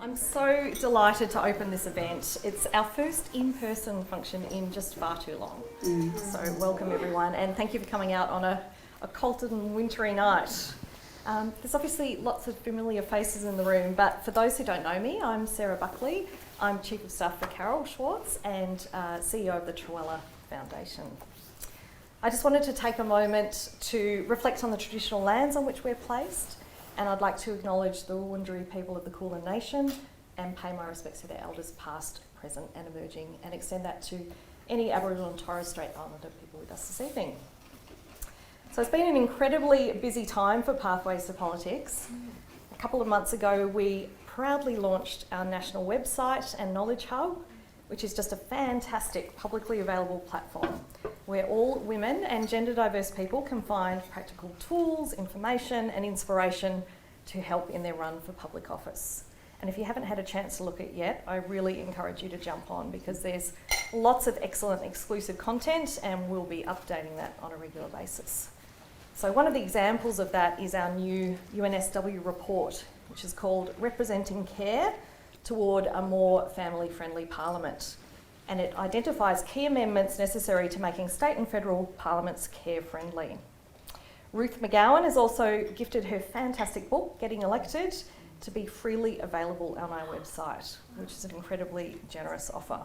I'm so delighted to open this event. It's our first in-person function in just far too long. So welcome everyone, and thank you for coming out on a cold and wintry night. There's obviously lots of familiar faces in the room, but for those who don't know me, I'm Sarah Buckley. I'm Chief of Staff for Carol Schwartz and CEO of the Trioli Foundation. I just wanted to take a moment to reflect on the traditional lands on which we're placed, and I'd like to acknowledge the Wurundjeri people of the Kulin Nation and pay my respects to their elders past, present and emerging, and extend that to any Aboriginal and Torres Strait Islander people with us this evening. So it's been an incredibly busy time for Pathways to Politics. A couple of months ago, we proudly launched our national website and knowledge hub, which is just a fantastic publicly available platform where all women and gender diverse people can find practical tools, information and inspiration to help in their run for public office. And if you haven't had a chance to look at it yet, I really encourage you to jump on because there's lots of excellent exclusive content and we'll be updating that on a regular basis. So one of the examples of that is our new UNSW report, which is called Representing Care Toward a More Family-Friendly Parliament. And it identifies key amendments necessary to making state and federal parliaments care-friendly. Ruth McGowan has also gifted her fantastic book, Getting Elected, to be freely available on our website, which is an incredibly generous offer.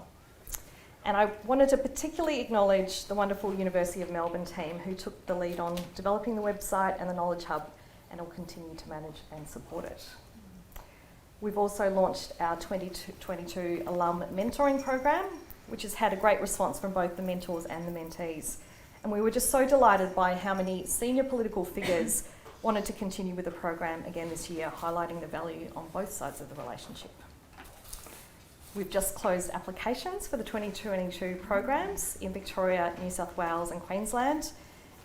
And I wanted to particularly acknowledge the wonderful University of Melbourne team who took the lead on developing the website and the Knowledge Hub and will continue to manage and support it. We've also launched our 2022 alum mentoring program, which has had a great response from both the mentors and the mentees. And we were just so delighted by how many senior political figures wanted to continue with the program again this year, highlighting the value on both sides of the relationship. We've just closed applications for the 2022 programs in Victoria, New South Wales and Queensland,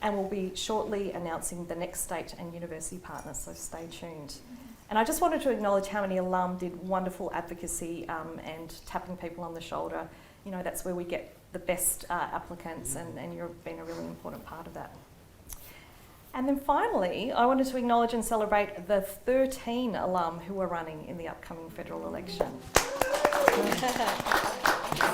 and we'll be shortly announcing the next state and university partners, so stay tuned. And I just wanted to acknowledge how many alum did wonderful advocacy and tapping people on the shoulder. You know, that's where we get the best applicants and you've been a really important part of that. And then finally, I wanted to acknowledge and celebrate the 13 alum who are running in the upcoming federal election. 13.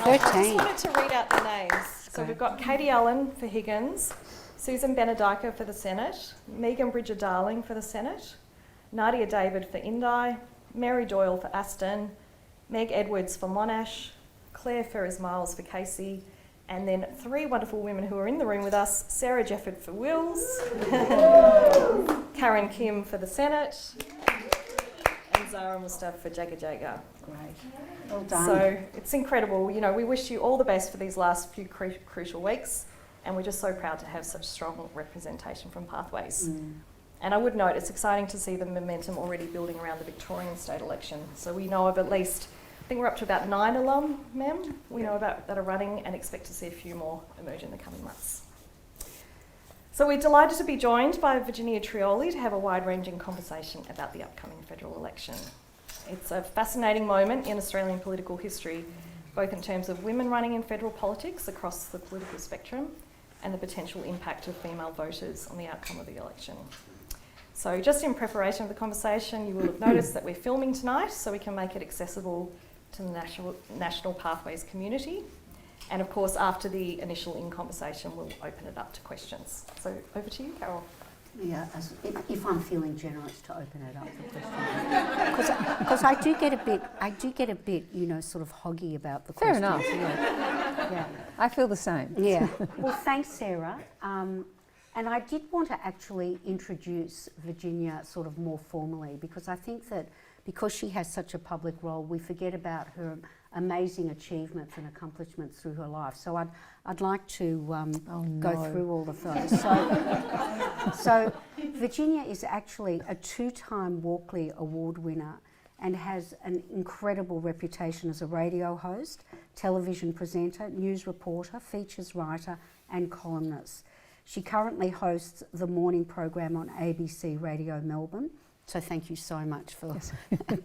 I just wanted to read out the names. So we've got Katie Allen for Higgins, Susan Benedica for the Senate, Megan Bridger-Darling for the Senate, Nadia David for Indi, Mary Doyle for Aston, Meg Edwards for Monash, Claire Ferris-Miles for Casey, and then three wonderful women who are in the room with us, Sarah Jefford for Wills, Karen Kim for the Senate, and Zara Mustaf for Jaga Jaga. Great. Well done. So it's incredible. You know, we wish you all the best for these last few crucial weeks, and we're just so proud to have such strong representation from Pathways. And I would note it's exciting to see the momentum already building around the Victorian state election. So we know of at least, I think we're up to about 9 alum, ma'am, we know about that are running and expect to see a few more emerge in the coming months. So we're delighted to be joined by Virginia Trioli to have a wide-ranging conversation about the upcoming federal election. It's a fascinating moment in Australian political history, both in terms of women running in federal politics across the political spectrum and the potential impact of female voters on the outcome of the election. So just in preparation of the conversation, you will have noticed that we're filming tonight so we can make it accessible to the National Pathways community. And of course, after the initial in-conversation, we'll open it up to questions. So over to you, Carol. Yeah, if I'm feeling generous to open it up for questions, because I do get a bit, you know, sort of hoggy about the Fair questions. enough. Yeah. I feel the same. Yeah. Well, thanks, Sarah. And I did want to actually introduce Virginia sort of more formally because I think that because she has such a public role, we forget about her amazing achievements and accomplishments through her life. So I'd like to go through all of those. So Virginia is actually a 2-time Walkley Award winner and has an incredible reputation as a radio host, television presenter, news reporter, features writer and columnist. She currently hosts the morning program on ABC Radio Melbourne, so thank you so much for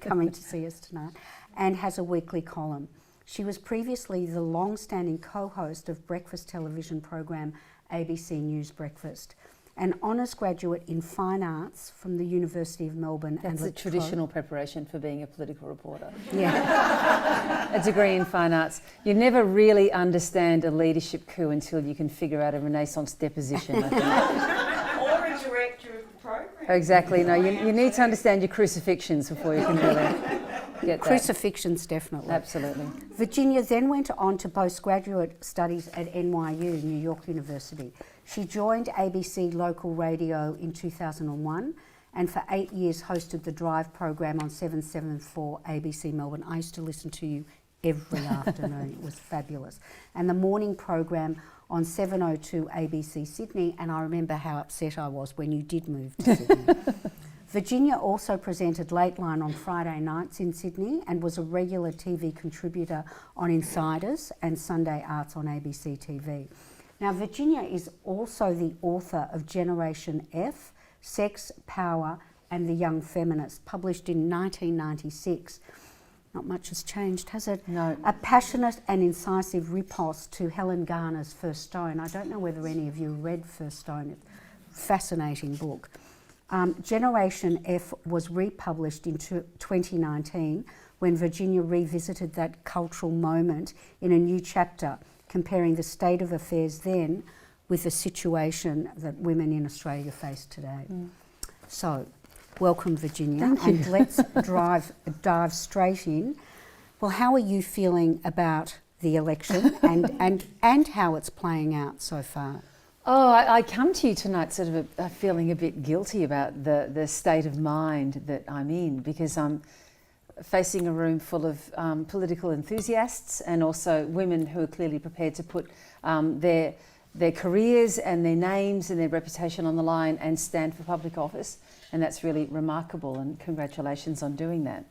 coming to see us tonight, and has a weekly column. She was previously the long-standing co-host of breakfast television program ABC News Breakfast, an honours graduate in fine arts from the University of Melbourne. That's and the traditional preparation for being a political reporter. Yeah. A degree in fine arts. You never really understand a leadership coup until you can figure out a Renaissance deposition, I think. Or a director of the program. Exactly. No, you need to understand your crucifixions before you can really get that. Crucifixions, definitely. Absolutely. Virginia then went on to postgraduate studies at NYU, New York University. She joined ABC Local Radio in 2001 and for 8 years hosted the Drive program on 774 ABC Melbourne. I used to listen to you every afternoon. It was fabulous. And the morning program on 702 ABC Sydney, and I remember how upset I was when you did move to Sydney. Virginia also presented Late Line on Friday nights in Sydney and was a regular TV contributor on Insiders and Sunday Arts on ABC TV. Now, Virginia is also the author of Generation F, Sex, Power and the Young Feminist, published in 1996. Not much has changed, has it? No. A passionate and incisive riposte to Helen Garner's First Stone. I don't know whether any of you read First Stone. It's a fascinating book. Generation F was republished in 2019 when Virginia revisited that cultural moment in a new chapter, comparing the state of affairs then with the situation that women in Australia face today. So, welcome Virginia. Thank you. And let's dive straight in. Well, how are you feeling about the election and how it's playing out so far? Oh, I come to you tonight sort of feeling a bit guilty about the state of mind that I'm in, because I'm facing a room full of political enthusiasts and also women who are clearly prepared to put their careers and their names and their reputation on the line and stand for public office. And that's really remarkable, and congratulations on doing that.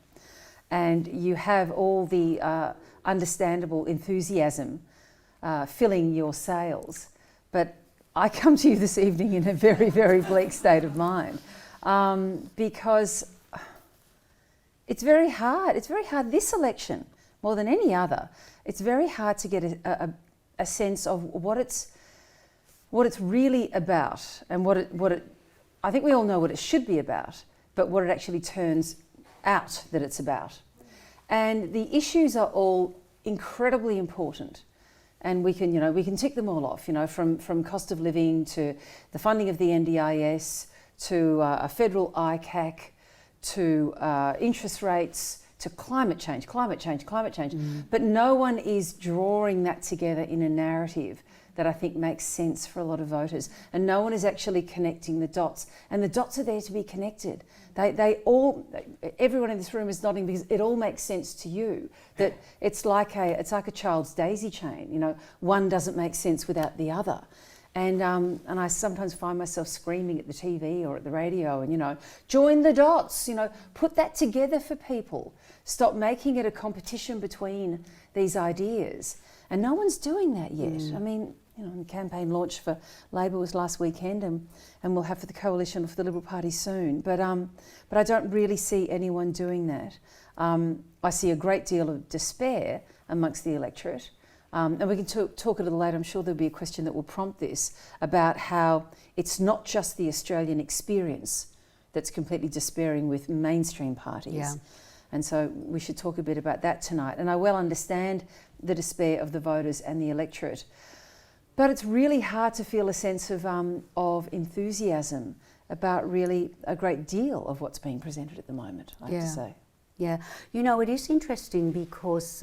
And you have all the understandable enthusiasm filling your sails. But I come to you this evening in a very, very bleak state of mind because it's very hard. It's very hard this election, more than any other. It's very hard to get a sense of what it's really about, and what it. I think we all know what it should be about, but what it actually turns out that it's about. And the issues are all incredibly important. And we can tick them all off, from cost of living to the funding of the NDIS to a federal ICAC to interest rates to climate change. But no one is drawing that together in a narrative that I think makes sense for a lot of voters. And no one is actually connecting the dots. And the dots are there to be connected. Everyone in this room is nodding because it all makes sense to you. That it's like a child's daisy chain. One doesn't make sense without the other. And I sometimes find myself screaming at the TV or at the radio and, join the dots, put that together for people. Stop making it a competition between these ideas. And no one's doing that yet. I mean, the campaign launch for Labor was last weekend, and we'll have for the coalition for the Liberal Party soon. But I don't really see anyone doing that. I see a great deal of despair amongst the electorate. And we can talk a little later, I'm sure there'll be a question that will prompt this, about how it's not just the Australian experience that's completely despairing with mainstream parties. Yeah. And so we should talk a bit about that tonight. And I well understand the despair of the voters and the electorate. But it's really hard to feel a sense of enthusiasm about really a great deal of what's being presented at the moment, I have to say. Yeah. It is interesting because,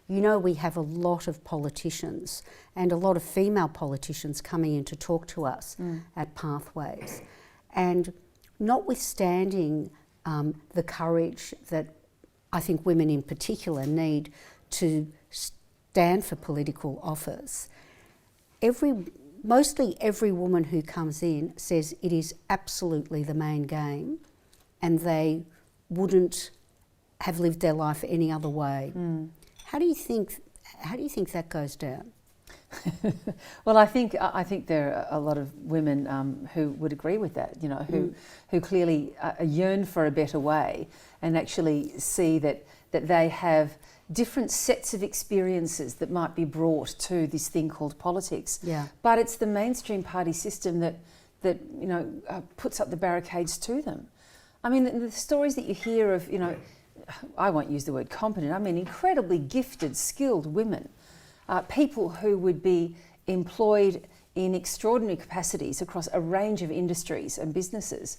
we have a lot of politicians and a lot of female politicians coming in to talk to us at Pathways. And notwithstanding the courage that I think women in particular need to stand for political office, mostly every woman who comes in says it is absolutely the main game and they wouldn't have lived their life any other way. How do you think that goes down? Well, I think there are a lot of women who would agree with that, who clearly yearn for a better way and actually see that they have different sets of experiences that might be brought to this thing called politics. Yeah. But it's the mainstream party system that that puts up the barricades to them. I mean, the stories that you hear of, I won't use the word competent, I mean incredibly gifted, skilled women, people who would be employed in extraordinary capacities across a range of industries and businesses,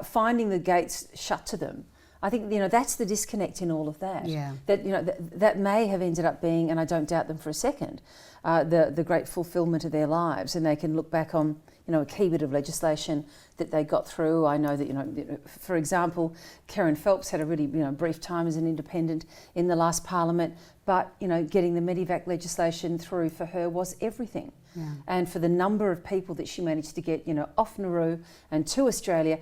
finding the gates shut to them. I think that's the disconnect in all of that. Yeah. That may have ended up being, and I don't doubt them for a second, the great fulfilment of their lives, and they can look back on a key bit of legislation that they got through. I know that for example, Karen Phelps had a really brief time as an independent in the last Parliament, but getting the Medivac legislation through for her was everything. Yeah. And for the number of people that she managed to get off Nauru and to Australia,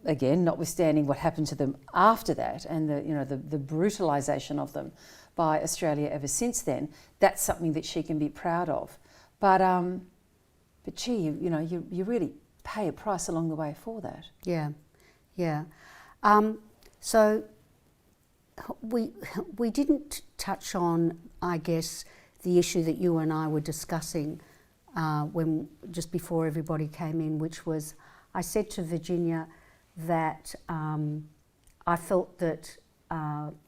again, notwithstanding what happened to them after that and the brutalisation of them by Australia ever since then, that's something that she can be proud of. But gee, you really pay a price along the way for that. Yeah, yeah. So we didn't touch on, I guess, the issue that you and I were discussing when just before everybody came in, which was I said to Virginia that I felt that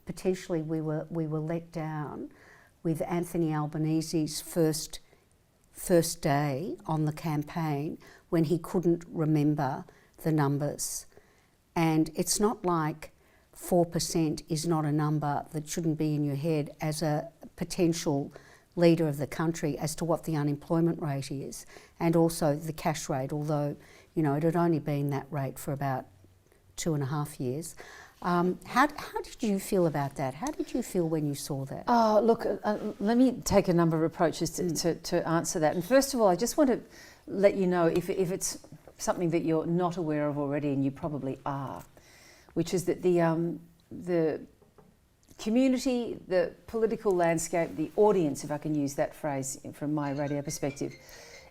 potentially we were let down with Anthony Albanese's first day on the campaign when he couldn't remember the numbers. And it's not like 4% is not a number that shouldn't be in your head as a potential leader of the country as to what the unemployment rate is, and also the cash rate, although it had only been that rate for about 2.5 years. How did you feel about that? How did you feel when you saw that? Oh, look, let me take a number of approaches to answer that. And first of all, I just want to let you know if it's something that you're not aware of already, and you probably are, which is that the community, the political landscape, the audience, if I can use that phrase from my radio perspective,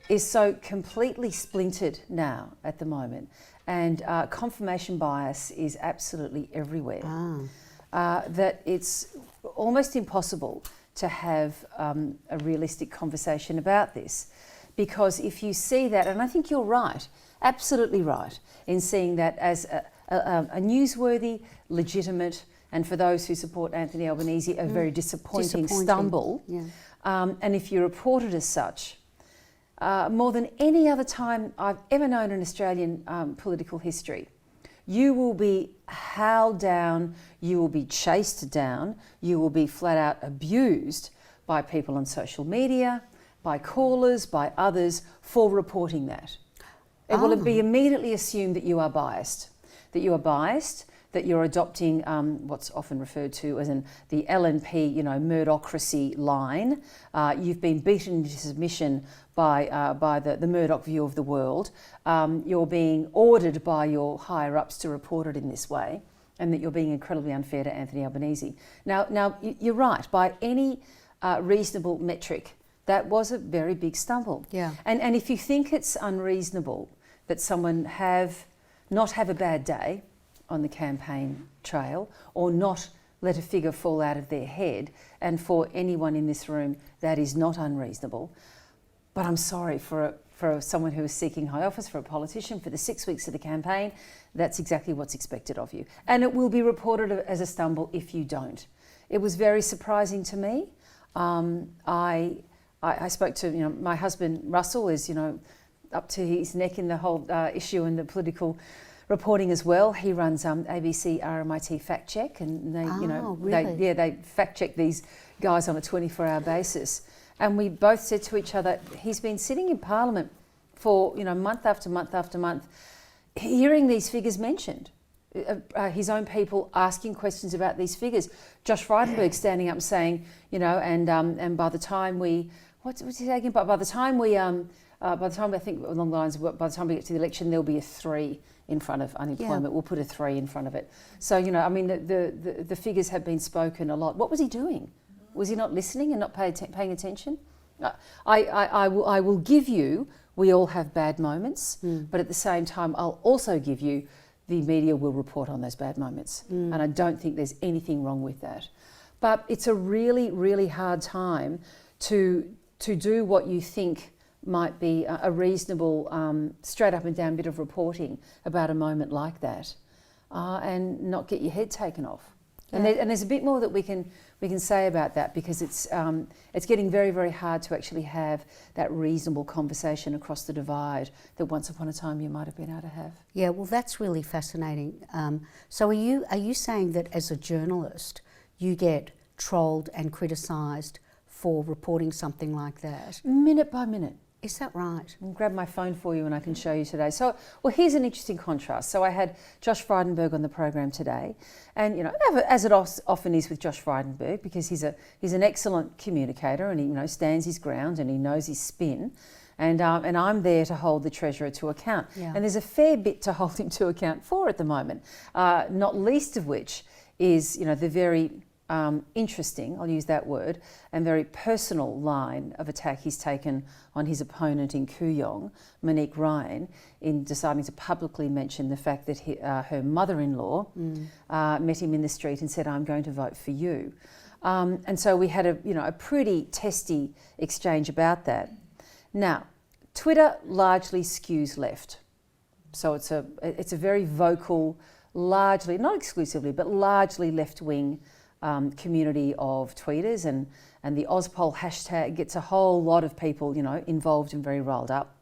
is so completely splintered now at the moment. And confirmation bias is absolutely everywhere. That it's almost impossible to have a realistic conversation about this. Because if you see that, and I think you're right, absolutely right, in seeing that as a newsworthy, legitimate, and for those who support Anthony Albanese, a very disappointing stumble. Yeah. And if you report it as such, more than any other time I've ever known in Australian political history, you will be howled down, you will be chased down, you will be flat out abused by people on social media, by callers, by others for reporting that. It will be immediately assumed that you are biased, that you're adopting what's often referred to as the LNP, Murdochracy line. You've been beaten into submission by the Murdoch view of the world. You're being ordered by your higher-ups to report it in this way, and that you're being incredibly unfair to Anthony Albanese. Now you're right, by any reasonable metric, that was a very big stumble. Yeah. And if you think it's unreasonable that someone not have a bad day on the campaign trail, or not let a figure fall out of their head, and for anyone in this room that is not unreasonable. But I'm sorry, for someone who is seeking high office, for a politician, for the 6 weeks of the campaign, that's exactly what's expected of you. And it will be reported as a stumble if you don't. It was very surprising to me. I spoke to, my husband Russell is, up to his neck in the whole issue and the political reporting as well. He runs ABC RMIT Fact Check, and they, really? they fact check these guys on a 24-hour basis. And we both said to each other, he's been sitting in Parliament for month after month after month, hearing these figures mentioned. His own people asking questions about these figures. Josh Frydenberg standing up and saying, and by the time we, what's he saying? By the time I think along the lines of by the time we get to the election, there'll be a 3 in front of unemployment. Yeah. We'll put a 3 in front of it. So the figures have been spoken a lot. What was he doing? Was he not listening and not paying attention? I will give you. We all have bad moments, but at the same time, I'll also give you. The media will report on those bad moments, and I don't think there's anything wrong with that. But it's a really, really hard time to do what you think might be a reasonable, straight up and down bit of reporting about a moment like that, and not get your head taken off. Yeah. And there's a bit more that we can say about that, because it's getting very, very hard to actually have that reasonable conversation across the divide that once upon a time you might have been able to have. Yeah, well, that's really fascinating. So are you saying that as a journalist you get trolled and criticised for reporting something like that? Minute by minute. Is that right? I'll grab my phone for you and I can show you today. So, well, here's an interesting contrast. So I had Josh Frydenberg on the program today, and as it often is with Josh Frydenberg, because he's an excellent communicator, and he stands his ground and he knows his spin, and I'm there to hold the Treasurer to account. Yeah. And there's a fair bit to hold him to account for at the moment, not least of which is the very interesting, I'll use that word, and very personal line of attack he's taken on his opponent in Kooyong, Monique Ryan, in deciding to publicly mention the fact that her mother-in-law met him in the street and said, "I'm going to vote for you." And so we had a pretty testy exchange about that. Now, Twitter largely skews left, so it's a very vocal, largely, not exclusively, but largely left-wing community of tweeters, and the Ozpol hashtag gets a whole lot of people involved and very riled up.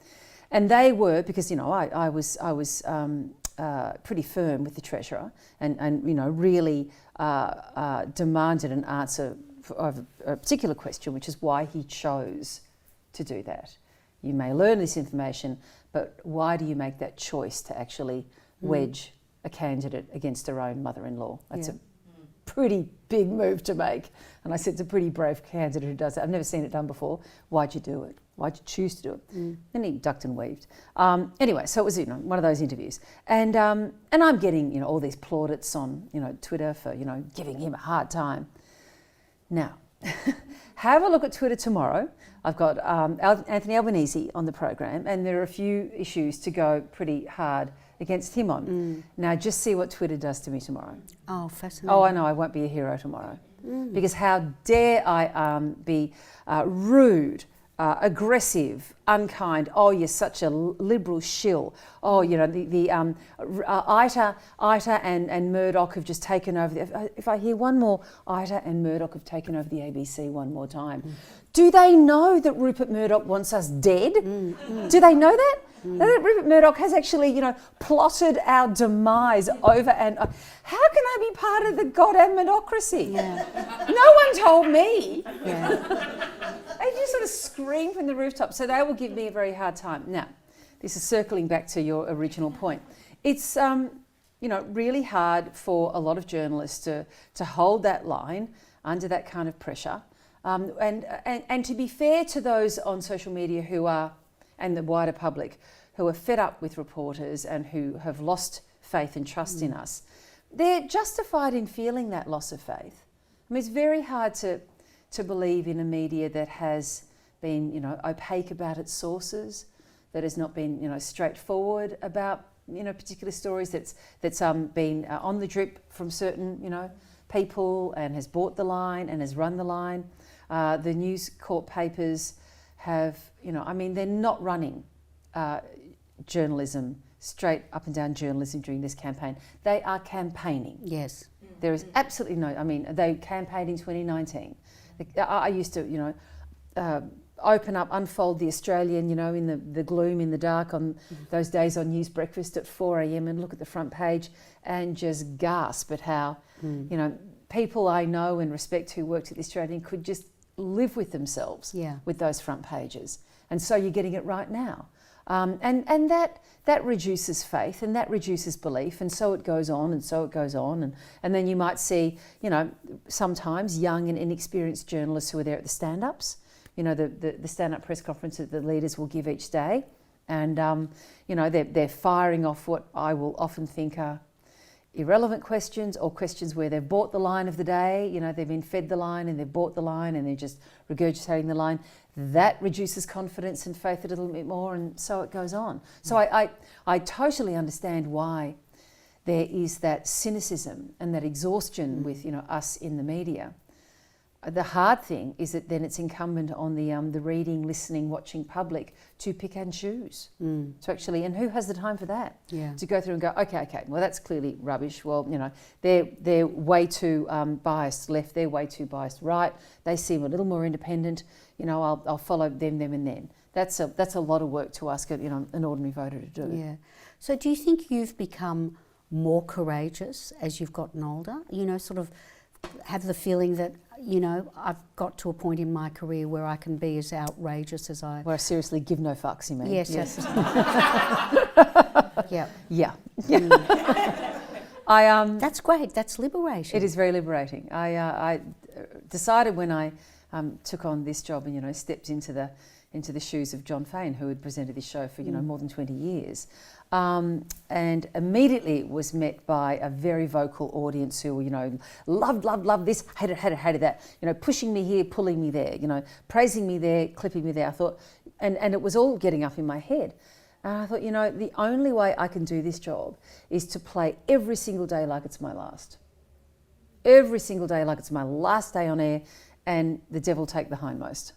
And they were, because I was pretty firm with the Treasurer, and really demanded an answer of a particular question, which is why he chose to do that. You may learn this information, but why do you make that choice to actually wedge a candidate against her own mother-in-law? That's a pretty big move to make. And I said, it's a pretty brave candidate who does it. I've never seen it done before. Why'd you do it? Why'd you choose to do it? And he ducked and weaved. Anyway, so it was one of those interviews. And I'm getting all these plaudits on Twitter for giving him a hard time. Now, have a look at Twitter tomorrow. I've got Anthony Albanese on the program, and there are a few issues to go pretty hard against him on. Now, just see what Twitter does to me tomorrow. Oh, fascinating. Oh, I know, I won't be a hero tomorrow. Because how dare I be rude, aggressive, unkind. Oh, you're such a liberal shill. Oh, the Ita and Murdoch have just taken over. If I hear one more, Ita and Murdoch have taken over the ABC one more time. Do they know that Rupert Murdoch wants us dead? Do they know that? That Rupert Murdoch has actually, plotted our demise over and over. How can I be part of the goddamn Murdochracy? Yeah. No one told me. Yeah. They just sort of scream from the rooftop. So they will give me a very hard time. Now, this is circling back to your original point. It's, really hard for a lot of journalists to hold that line under that kind of pressure. And to be fair to those on social media who are, and the wider public, who are fed up with reporters and who have lost faith and trust in us, they're justified in feeling that loss of faith. I mean, it's very hard to believe in a media that has been, opaque about its sources, that has not been, straightforward about, particular stories, that's been on the drip from certain, people, and has bought the line and has run the line. The News Corp papers have, they're not running journalism, straight up and down journalism during this campaign. They are campaigning. Yes. There is absolutely they campaigned in 2019. I used to, open up, unfold the Australian, in the gloom, in the dark on those days on News Breakfast at 4 a.m. and look at the front page and just gasp at how, people I know and respect who worked at the Australian could just live with themselves with those front pages. And so you're getting it right now. And that reduces faith and that reduces belief, and so it goes on and so it goes on. And then you might see, sometimes young and inexperienced journalists who are there at the stand-ups, the stand-up press conference that the leaders will give each day. And, they're firing off what I will often think are irrelevant questions, or questions where they've bought the line of the day, they've been fed the line and they've bought the line and they're just regurgitating the line. That reduces confidence and faith a little bit more, and so it goes on. So I totally understand why there is that cynicism and that exhaustion with us in the media. The hard thing is that then it's incumbent on the reading, listening, watching public to pick and choose. To actually, and who has the time for that? Yeah. To go through and go, okay, well that's clearly rubbish. Well, they're way too biased left. They're way too biased right. They seem a little more independent. I'll follow them, and then. That's a lot of work to ask an ordinary voter to do. Yeah. So do you think you've become more courageous as you've gotten older? Sort of have the feeling that, I've got to a point in my career where I can be as outrageous as I... Where I seriously give no fucks, you mean? Yes. Yeah. That's great. That's liberating. It is very liberating. I decided when I took on this job and stepped into the shoes of John Fain, who had presented this show for more than 20 years, and immediately was met by a very vocal audience who loved this, hated that, pushing me here, pulling me there, praising me there, clipping me there. I thought, and it was all getting up in my head. And I thought, the only way I can do this job is to play every single day like it's my last. Every single day like it's my last day on air, and the devil take the hindmost.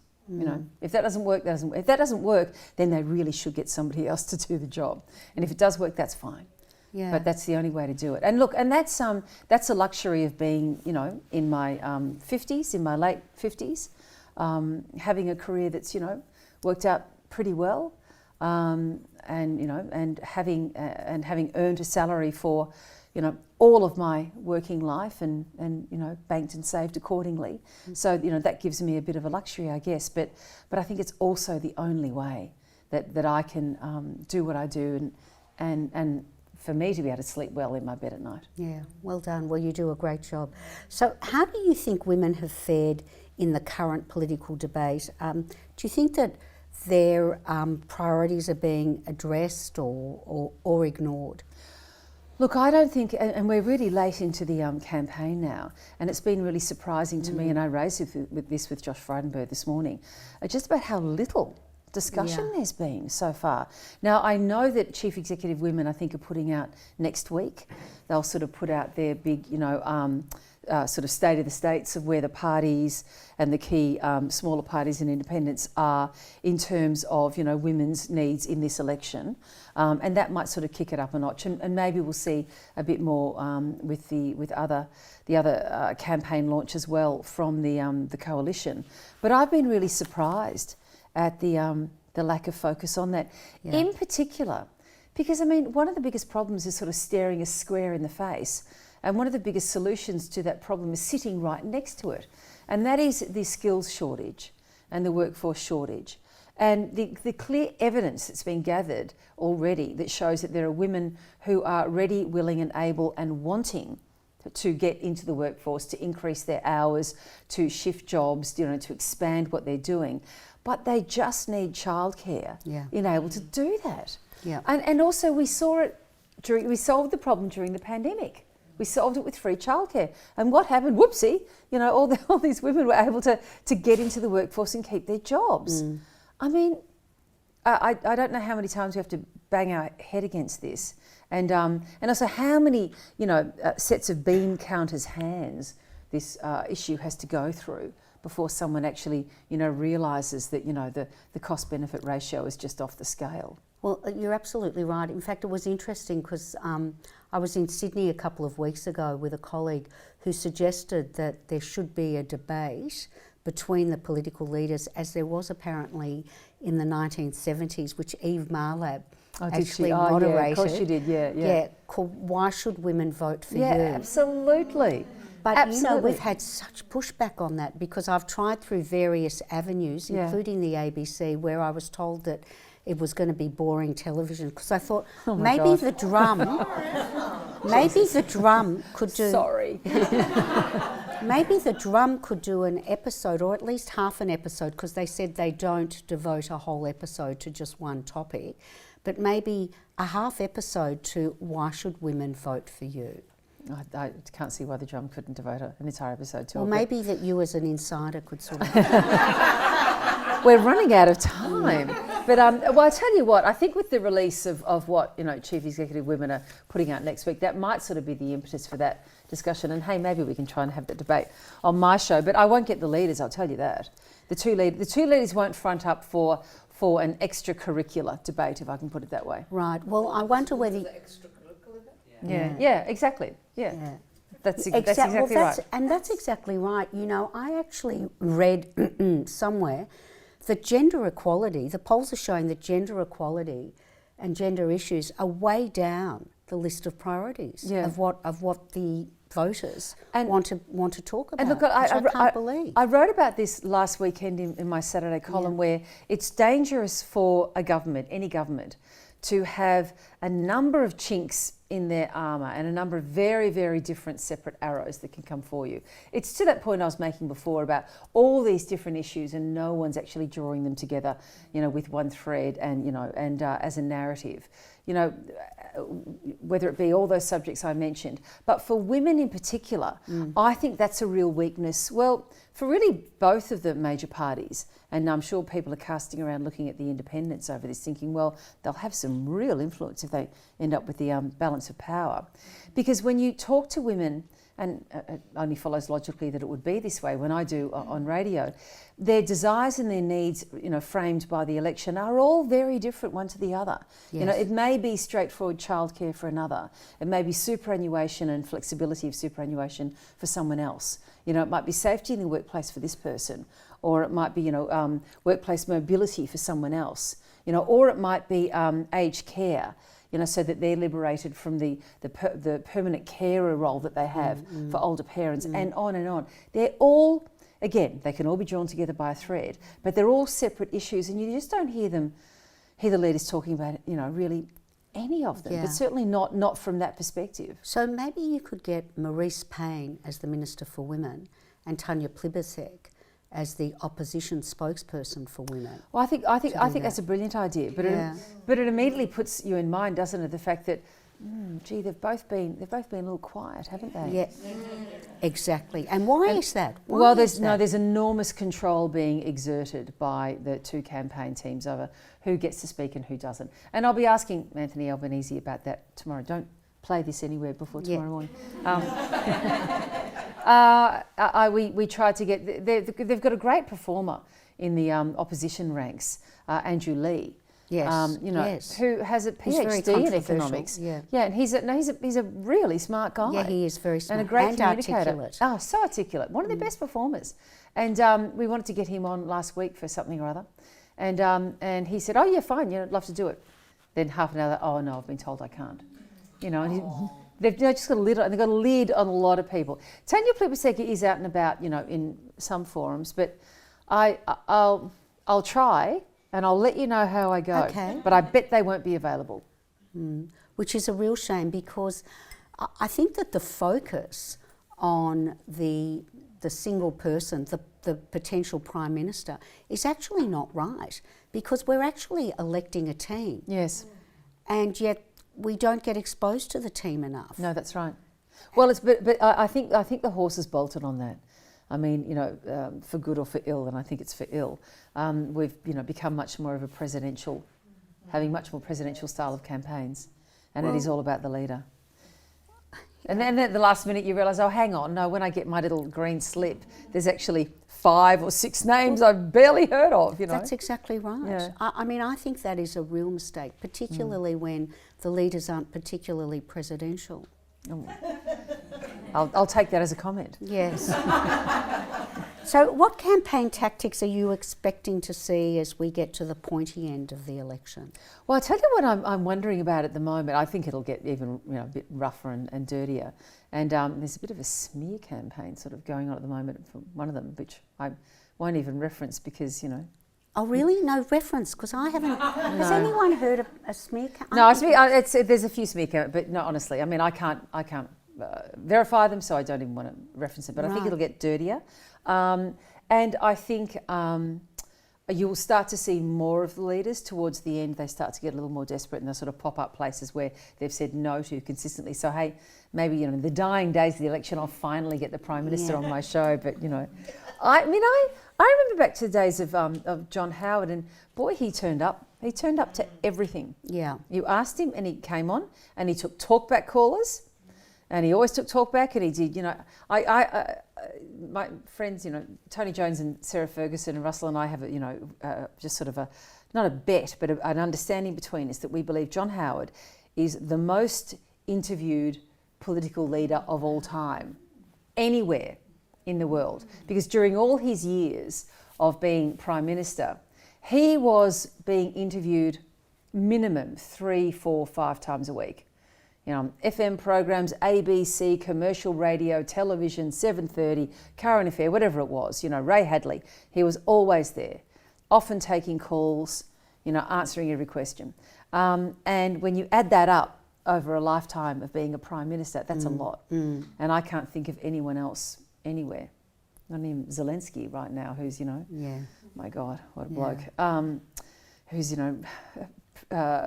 If that doesn't work, if that doesn't work, then they really should get somebody else to do the job. And if it does work, that's fine. Yeah. But that's the only way to do it. And look, and that's a luxury of being, in my 50s, in my late 50s, having a career that's, worked out pretty well, and having earned a salary for, all of my working life and banked and saved accordingly. So, that gives me a bit of a luxury, I guess. But I think it's also the only way that I can do what I do and for me to be able to sleep well in my bed at night. Yeah, well done. Well, you do a great job. So how do you think women have fared in the current political debate? Do you think that their priorities are being addressed or ignored? Look, I don't think, and we're really late into the campaign now, and it's been really surprising to me, and I raised this with Josh Frydenberg this morning, just about how little discussion there's been so far. Now, I know that Chief Executive Women, I think, are putting out next week. They'll sort of put out their big, sort of state of the states of where the parties and the key smaller parties and independents are in terms of, women's needs in this election. And that might sort of kick it up a notch, and maybe we'll see a bit more with the other campaign launch as well from the coalition. But I've been really surprised at the lack of focus on that, in particular, because one of the biggest problems is sort of staring a square in the face, and one of the biggest solutions to that problem is sitting right next to it, and that is the skills shortage and the workforce shortage. And the clear evidence that's been gathered already that shows that there are women who are ready, willing and able and wanting to get into the workforce, to increase their hours, to shift jobs, to expand what they're doing. But they just need childcare in able to do that. Yeah. And also we solved the problem during the pandemic. We solved it with free childcare. And what happened? Whoopsie, all these women were able to get into the workforce and keep their jobs. I don't know how many times we have to bang our head against this, and also how many sets of bean counters' hands this issue has to go through before someone actually realises that the cost benefit ratio is just off the scale. Well, you're absolutely right. In fact, it was interesting because I was in Sydney a couple of weeks ago with a colleague who suggested that there should be a debate between the political leaders, as there was apparently in the 1970s, which Eve Marlab actually moderated. Yeah, of course she did, yeah. Called Why Should Women Vote for You? Yeah, absolutely. But absolutely. we've had such pushback on that because I've tried through various avenues, including the ABC, where I was told that it was going to be boring television, because I thought maybe the drum could do. Sorry. Maybe the drum could do an episode, or at least half an episode, because they said they don't devote a whole episode to just one topic, but maybe a half episode to Why Should Women Vote for You? I can't see why the drum couldn't devote an entire episode to it. Or maybe that you as an insider could sort of... We're running out of time. But I tell you what, I think with the release of what Chief Executive Women are putting out next week, that might sort of be the impetus for that discussion. And hey, maybe we can try and have that debate on my show. But I won't get the leaders, I'll tell you that. The two leaders won't front up for an extracurricular debate, if I can put it that way. Right. Well, I wonder whether... Yeah, exactly. Yeah. That's exactly right. And that's exactly right. You know, I actually read somewhere that gender equality, the polls are showing that gender equality and gender issues are way down the list of priorities of what the voters want to talk about. And look, I can't believe. I wrote about this last weekend in my Saturday column, where it's dangerous for a government, any government, to have a number of chinks in their armour and a number of very, very different separate arrows that can come for you. It's to that point I was making before about all these different issues and no one's actually drawing them together, you know, with one thread and, as a narrative. You know, whether it be all those subjects I mentioned. But for women in particular, I think that's a real weakness. Well, for really both of the major parties, and I'm sure people are casting around looking at the independents over this, thinking, well, they'll have some real influence if they end up with the balance of power. Because when you talk to women, and it only follows logically that it would be this way when I do on radio, their desires and their needs, you know, framed by the election are all very different one to the other. Yes. You know, it may be straightforward childcare for another. It may be superannuation and flexibility of superannuation for someone else. You know, it might be safety in the workplace for this person, or it might be, workplace mobility for someone else, you know, or it might be aged care, you know, so that they're liberated from the permanent carer role that they have for older parents, and on and on. They're all, again, they can all be drawn together by a thread, but they're all separate issues, and you just don't hear the leaders talking about, you know, really any of them, but certainly not from that perspective. So maybe you could get Maurice Payne as the Minister for Women and Tanya Plibersek as the opposition spokesperson for women. Well, I think that's a brilliant idea, but it immediately puts you in mind, doesn't it, the fact that, they've both been a little quiet, haven't they? Yeah, exactly. And why is that? There's enormous control being exerted by the two campaign teams over who gets to speak and who doesn't. And I'll be asking Anthony Albanese about that tomorrow. Don't play this anywhere before tomorrow morning. We tried to get. They've got a great performer in the opposition ranks, Andrew Lee. Yes, who has a PhD in economics. Yeah, and he's a really smart guy. Yeah, he is very smart and a great communicator. Articulate. Oh, so articulate. One of their best performers. And we wanted to get him on last week for something or other, and he said, "Oh yeah, fine. I'd love to do it." Then half an hour, "Oh no, I've been told I can't." You know, and they've just got a lid. They've got a lid on a lot of people. Tanya Plibersek is out and about, you know, in some forums, but I'll try. And I'll let you know how I go. Okay. But I bet they won't be available. Which is a real shame, because I think that the focus on the single person, the potential Prime Minister, is actually not right, because we're actually electing a team. Yes. And yet we don't get exposed to the team enough. No, that's right. Well, but I think the horse has bolted on that. I mean, you know, for good or for ill, and I think it's for ill. We've, you know, become much more of a presidential, having much more presidential style of campaigns, and it is all about the leader. And then at the last minute you realise, oh, hang on, no, when I get my little green slip, there's actually 5 or 6 names I've barely heard of, you know. That's exactly right. Yeah. I mean, I think that is a real mistake, particularly when the leaders aren't particularly presidential. I'll take that as a comment. Yes. So what campaign tactics are you expecting to see as we get to the pointy end of the election? Well, I'll tell you what I'm wondering about at the moment. I think it'll get even, you know, a bit rougher and dirtier. And there's a bit of a smear campaign sort of going on at the moment for one of them, which I won't even reference because, you know. Oh, really? No reference? Because I haven't. Has anyone heard of a smear campaign? No, there's a few smear campaigns, but no, honestly, I mean, I can't verify them, so I don't even want to reference it. But I think it'll get dirtier. And I think you will start to see more of the leaders towards the end. They start to get a little more desperate, and they sort of pop up places where they've said no to consistently. So, hey, maybe, you know, in the dying days of the election, I'll finally get the Prime Minister on my show. But, you know, I remember back to the days of John Howard, and boy, he turned up. He turned up to everything. Yeah. You asked him, and he came on, and he took talkback callers. And he always took talk back, and he did, my friends, Tony Jones and Sarah Ferguson and Russell and I have just sort of not a bet, but an understanding between us that we believe John Howard is the most interviewed political leader of all time, anywhere in the world. Because during all his years of being Prime Minister, he was being interviewed minimum 3, 4, 5 times a week. FM programs, ABC, commercial radio, television, 7:30, current affair, whatever it was, Ray Hadley. He was always there, often taking calls, answering every question. And when you add that up over a lifetime of being a Prime Minister, that's a lot. And I can't think of anyone else anywhere. Not even Zelensky right now, who's, my God, what a bloke, who's,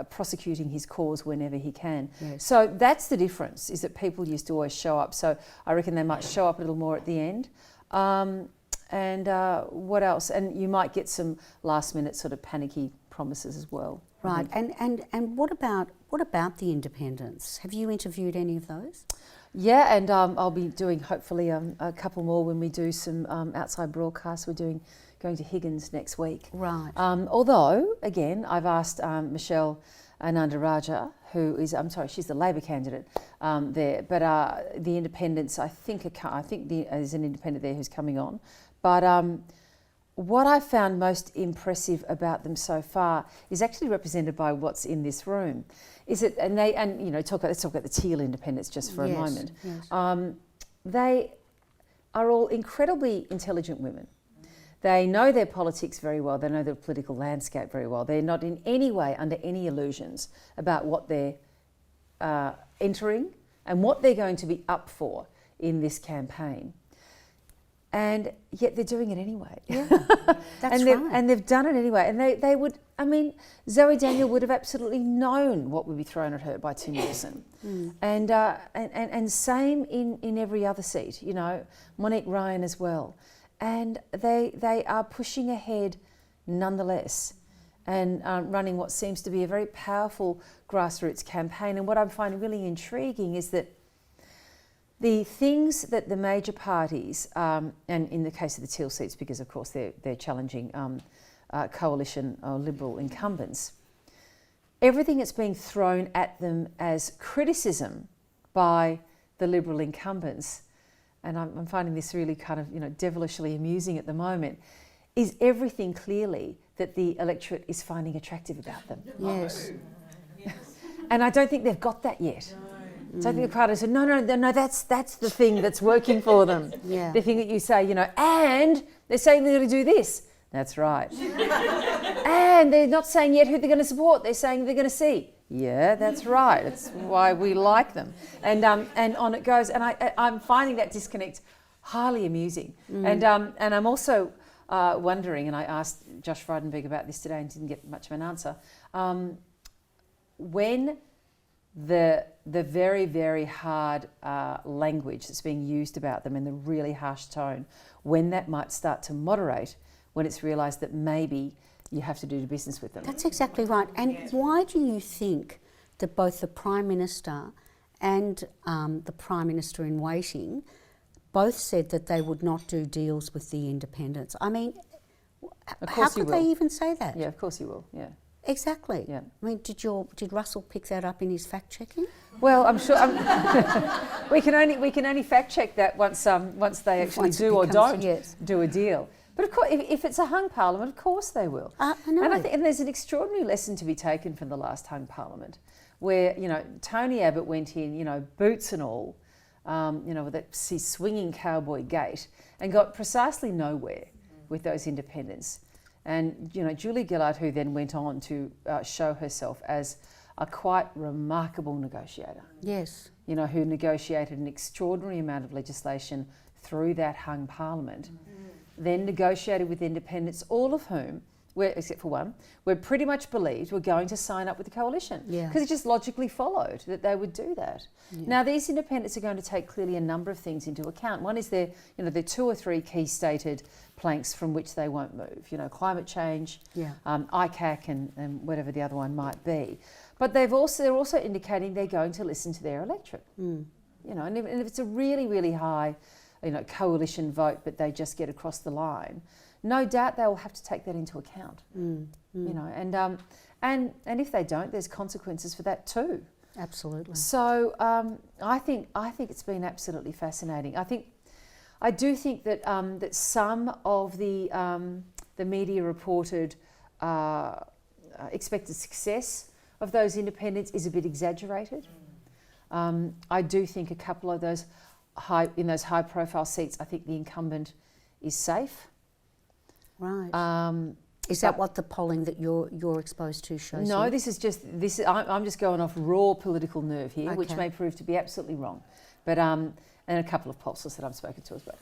prosecuting his cause whenever he can. Yes. So that's the difference, is that people used to always show up. So I reckon they might show up a little more at the end. And what else? And you might get some last minute sort of panicky promises as well. Right. And what about the independents? Have you interviewed any of those? Yeah, and I'll be doing hopefully a couple more when we do some outside broadcasts. We're going to Higgins next week. Right. Although, again, I've asked Michelle Anandaraja, who is, she's the Labor candidate there, but the independents, I think there's an independent there who's coming on. But what I found most impressive about them so far is actually represented by what's in this room. Let's talk about the Teal independents just for a moment. Yes. They are all incredibly intelligent women. They know their politics very well. They know their political landscape very well. They're not in any way under any illusions about what they're entering and what they're going to be up for in this campaign. And yet they're doing it anyway. Yeah, that's right. And they've done it anyway. And they would, Zoe Daniel would have absolutely known what would be thrown at her by Tim Wilson. And same in every other seat, Monique Ryan as well. And they are pushing ahead nonetheless and running what seems to be a very powerful grassroots campaign. And what I'm finding really intriguing is that the things that the major parties, and in the case of the Teal seats, because of course they're challenging coalition or Liberal incumbents, everything that's being thrown at them as criticism by the Liberal incumbents, and I'm finding this really kind of devilishly amusing at the moment, is everything clearly that the electorate is finding attractive about them. Yes. And I don't think they've got that yet. So I think the party said, no, that's the thing that's working for them. Yeah. The thing that you say, and they're saying they're going to do this. That's right. And they're not saying yet who they're going to support. They're saying they're going to see. Yeah, that's right. That's why we like them. And on it goes. And I'm finding that disconnect highly amusing. And I'm also wondering, and I asked Josh Frydenberg about this today and didn't get much of an answer, when the very, very hard language that's being used about them and the really harsh tone, when that might start to moderate, when it's realised that maybe you have to do business with them. That's exactly right. And why do you think that both the Prime Minister and the Prime Minister in waiting both said that they would not do deals with the independents? How could they even say that? Yeah, of course you will, yeah. Exactly. Yeah. Did Russell pick that up in his fact checking? Well, I'm sure we can only fact check that once they actually do or don't do a deal. But of course, if it's a hung parliament, of course they will. I know. And there's an extraordinary lesson to be taken from the last hung parliament, where Tony Abbott went in, boots and all, with that swinging cowboy gait, and got precisely nowhere with those independents. And Julie Gillard, who then went on to show herself as a quite remarkable negotiator. Yes. Who negotiated an extraordinary amount of legislation through that hung parliament, then negotiated with independents, all of whom, except for one, were pretty much believed were going to sign up with the coalition. Yeah. Because it just logically followed that they would do that. Yeah. Now, these independents are going to take clearly a number of things into account. One is their 2 or 3 key stated planks from which they won't move. Climate change, ICAC and whatever the other one might be. But they're also indicating they're going to listen to their electorate. you know, and if it's a really, really high, you know, coalition vote, but they just get across the line, no doubt they will have to take that into account. You know, and if they don't, there's consequences for that too. Absolutely. So I think it's been absolutely fascinating. I do think that that some of the media reported expected success of those independents is a bit exaggerated. I do think a couple of those high profile seats, I think the incumbent is safe. Right. Is that what the polling that you're exposed to shows? No, you? this is I'm just going off raw political nerve here, which Okay. may prove to be absolutely wrong. But and a couple of pollsters that I've spoken to as well.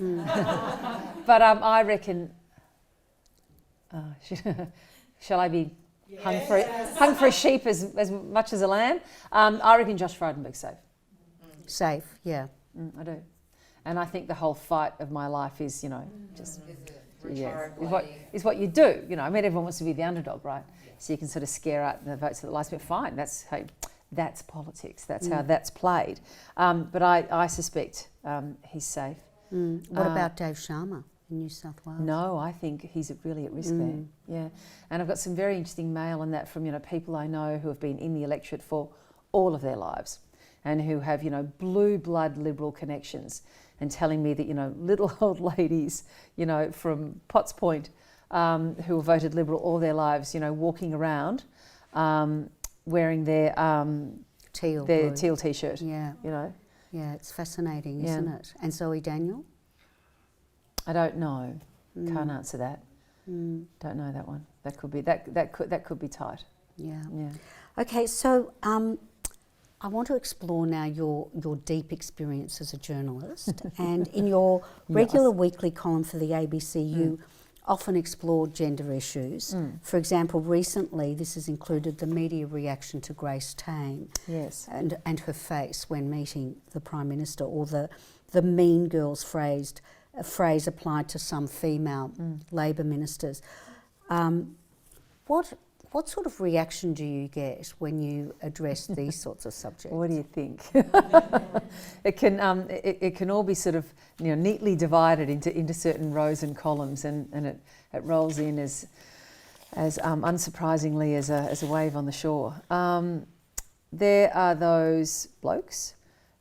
But I reckon. Shall I be hung for a sheep as much as a lamb? I reckon Josh Frydenberg's safe. Safe, yeah. I do, and I think the whole fight of my life is, you know, just. Is what you do, you know. I mean, everyone wants to be the underdog, right? So you can sort of scare out the votes at the last minute. Fine, that's politics. That's how that's played. But I suspect he's safe. What about Dave Sharma in New South Wales? No, I think he's really at risk there. Yeah, and I've got some very interesting mail on that from, you know, people I know who have been in the electorate for all of their lilives, and who have, you know, blue blood Liberal connections, and telling me that, you know, little old ladies, you know, from Potts Point, who have voted Liberal all their lives, you know, walking around wearing their teal T-shirt. Yeah. You know. Yeah, it's fascinating, isn't it? And Zoe Daniel? I don't know. Can't answer that. Don't know that one. That could be tight. Yeah. Yeah. Okay, so I want to explore now your deep experience as a journalist. And in your regular weekly column for the ABC, you often explore gender issues. For example, recently this has included the media reaction to Grace Tame and her face when meeting the Prime Minister, or the mean girls phrase applied to some female Labor ministers. What sort of reaction do you get when you address these sorts of subjects? What do you think? It can all be sort of, you know, neatly divided into certain rows and columns, and it rolls in as unsurprisingly as a wave on the shore. There are those blokes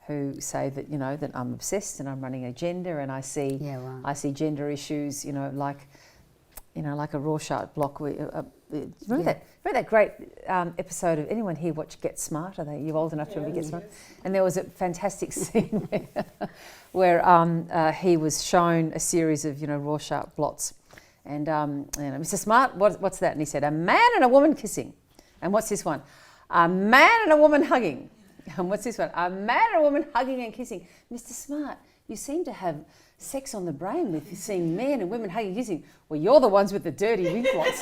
who say that, you know, that I'm obsessed and I'm running an agenda, and I see gender issues, you know, like a Rorschach block. Remember that great episode of, anyone here watch Get Smart? Are you old enough to remember Get Smart? And there was a fantastic scene where he was shown a series of, you know, Rorschach blots, and Mr. Smart, what's that? And he said, a man and a woman kissing. And what's this one? A man and a woman hugging. And what's this one? A man and a woman hugging and kissing. Mr. Smart, you seem to have sex on the brain with seeing men and women hugging and kissing. Well, you're the ones with the dirty wink blots.